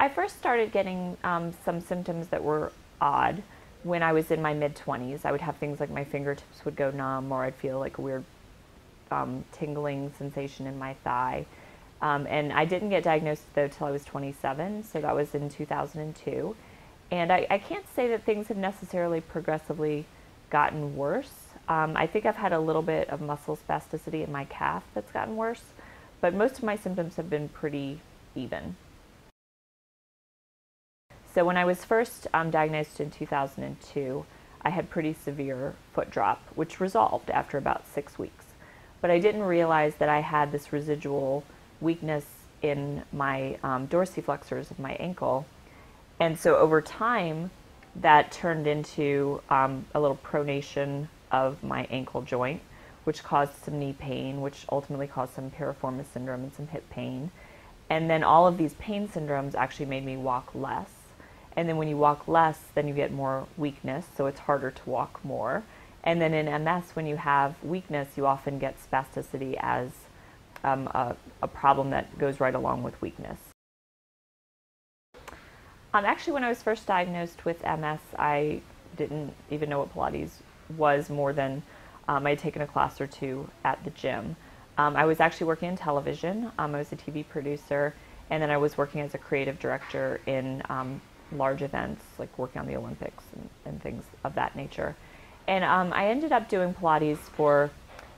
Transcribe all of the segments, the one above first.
I first started getting some symptoms that were odd when I was in my mid-20s. I would have things like my fingertips would go numb, or I'd feel like a weird tingling sensation in my thigh. And I didn't get diagnosed though till I was 27, so that was in 2002. And I can't say that things have necessarily progressively gotten worse. I think I've had a little bit of muscle spasticity in my calf that's gotten worse, but most of my symptoms have been pretty even. So when I was first diagnosed in 2002, I had pretty severe foot drop, which resolved after about 6 weeks. But I didn't realize that I had this residual weakness in my dorsiflexors of my ankle. And so over time, that turned into a little pronation of my ankle joint, which caused some knee pain, which ultimately caused some piriformis syndrome and some hip pain. And then all of these pain syndromes actually made me walk less. And then when you walk less, then you get more weakness, so it's harder to walk more. And then in MS, when you have weakness, you often get spasticity as a problem that goes right along with weakness. Actually, when I was first diagnosed with MS, I didn't even know what Pilates was more than I had taken a class or two at the gym. I was actually working in television. I was a TV producer, and then I was working as a creative director in large events, like working on the Olympics and things of that nature. And I ended up doing Pilates for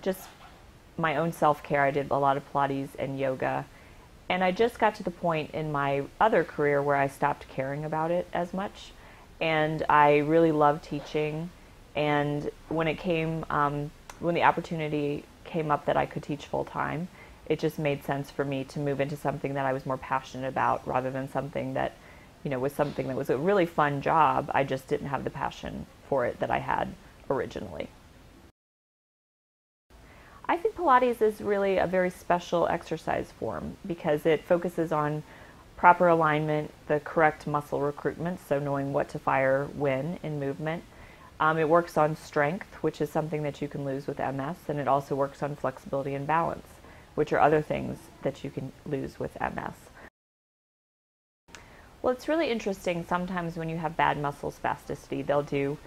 just my own self-care. I did a lot of Pilates and yoga. And I just got to the point in my other career where I stopped caring about it as much. And I really loved teaching. And when it came, when the opportunity came up that I could teach full-time, it just made sense for me to move into something that I was more passionate about rather than something that, was something that was a really fun job. I just didn't have the passion for it that I had originally. I think Pilates is really a very special exercise form because it focuses on proper alignment, the correct muscle recruitment, so knowing what to fire when in movement. It works on strength, which is something that you can lose with MS, and it also works on flexibility and balance, which are other things that you can lose with MS. Well, it's really interesting. Sometimes when you have bad muscle spasticity, they'll do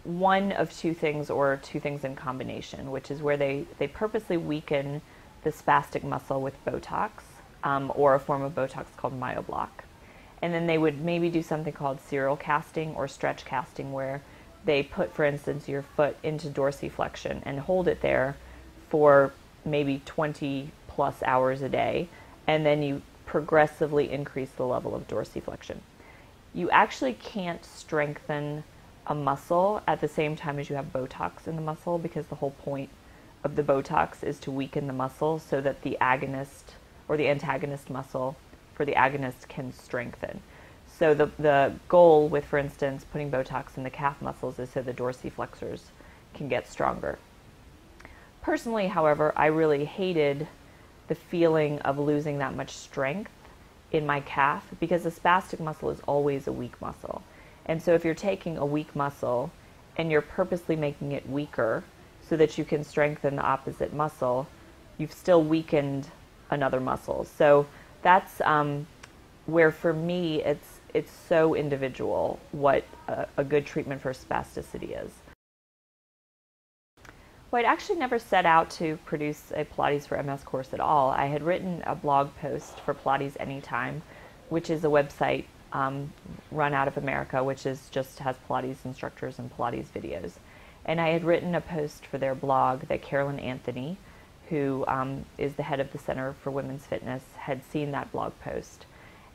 one of two things or two things in combination, which is where they purposely weaken the spastic muscle with botox or a form of botox called myoblock. And then they would maybe do something called serial casting or stretch casting, where they put, for instance, your foot into dorsiflexion and hold it there for maybe 20 plus hours a day, and then you progressively increase the level of dorsiflexion. You actually can't strengthen a muscle at the same time as you have Botox in the muscle, because the whole point of the Botox is to weaken the muscle so that the agonist or the antagonist muscle for the agonist can strengthen. So the goal with, for instance, putting Botox in the calf muscles is so the dorsiflexors can get stronger. Personally, however, I really hated the feeling of losing that much strength in my calf, because the spastic muscle is always a weak muscle. And so if you're taking a weak muscle and you're purposely making it weaker so that you can strengthen the opposite muscle, you've still weakened another muscle. So that's where, for me, it's so individual what a good treatment for spasticity is. Well, I'd actually never set out to produce a Pilates for MS course at all. I had written a blog post for Pilates Anytime, which is a website run out of America, which just has Pilates instructors and Pilates videos. And I had written a post for their blog that Carolyn Anthony, who is the head of the Center for Women's Fitness, had seen that blog post.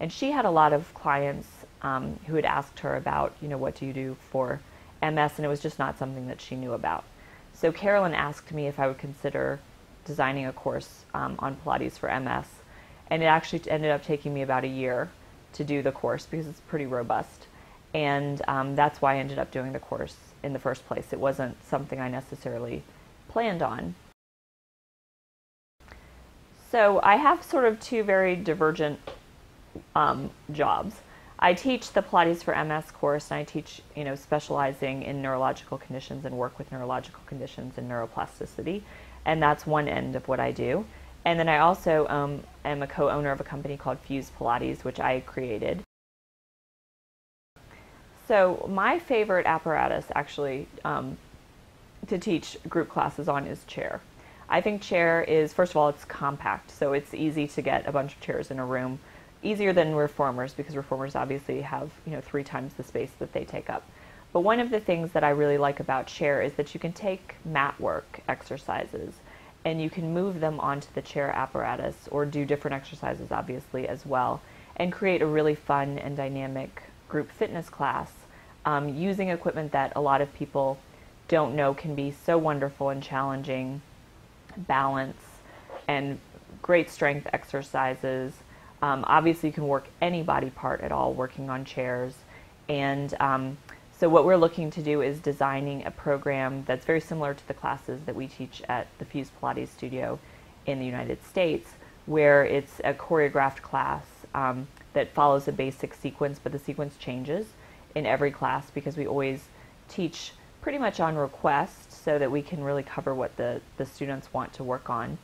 And she had a lot of clients who had asked her about, what do you do for MS, and it was just not something that she knew about. So Carolyn asked me if I would consider designing a course on Pilates for MS, and it actually ended up taking me about a year to do the course because it's pretty robust, and that's why I ended up doing the course in the first place. It wasn't something I necessarily planned on. So I have sort of two very divergent jobs. I teach the Pilates for MS course, and I teach, specializing in neurological conditions and work with neurological conditions and neuroplasticity, and that's one end of what I do. And then I also am a co-owner of a company called Fuse Pilates, which I created. So my favorite apparatus actually to teach group classes on is chair. I think chair is, first of all, it's compact, so it's easy to get a bunch of chairs in a room, easier than reformers, because reformers obviously have 3 times the space that they take up. But one of the things that I really like about chair is that you can take mat work exercises and you can move them onto the chair apparatus, or do different exercises obviously as well, and create a really fun and dynamic group fitness class using equipment that a lot of people don't know can be so wonderful and challenging. Balance and great strength exercises. Obviously you can work any body part at all working on chairs, and so what we're looking to do is designing a program that's very similar to the classes that we teach at the Fuse Pilates studio in the United States, where it's a choreographed class that follows a basic sequence, but the sequence changes in every class because we always teach pretty much on request so that we can really cover what the students want to work on.